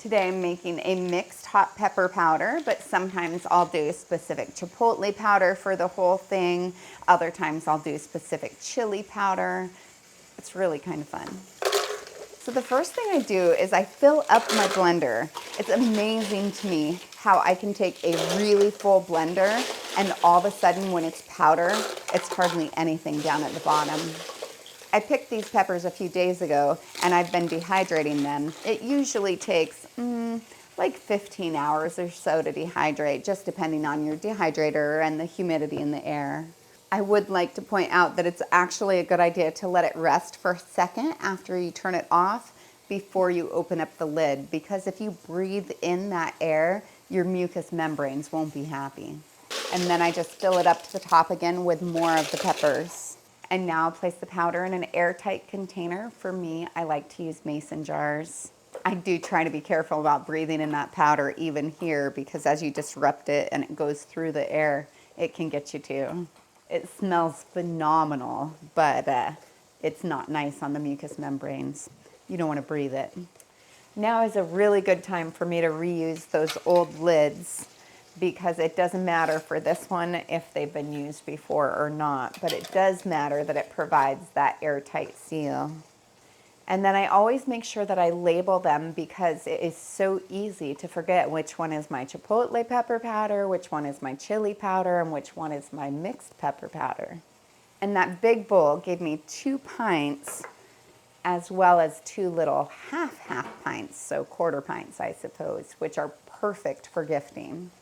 Today I'm making a mixed hot pepper powder, but sometimes I'll do specific chipotle powder for the whole thing. Other times I'll do specific chili powder. It's really kind of fun. So the first thing I do is I fill up my blender. It's amazing to me how I can take a really full blender and all of a sudden when it's powder, it's hardly anything down at the bottom. I picked these peppers a few days ago and I've been dehydrating them. It usually takes like 15 hours or so to dehydrate, just depending on your dehydrator and the humidity in the air. I would like to point out that it's actually a good idea to let it rest for a second after you turn it off before you open up the lid, because if you breathe in that air, your mucous membranes won't be happy. And then I just fill it up to the top again with more of the peppers. And now I'll place the powder in an airtight container. For me, I like to use mason jars. I do try to be careful about breathing in that powder even here, because as you disrupt it and it goes through the air, it can get you too. It smells phenomenal, but it's not nice on the mucous membranes. You don't want to breathe it. Now is a really good time for me to reuse those old lids, because it doesn't matter for this one if they've been used before or not, but it does matter that it provides that airtight seal. And then I always make sure that I label them, because it is so easy to forget which one is my chipotle pepper powder, which one is my chili powder, and which one is my mixed pepper powder. And that big bowl gave me 2 pints as well as 2 little half pints, so quarter pints I suppose, which are perfect for gifting.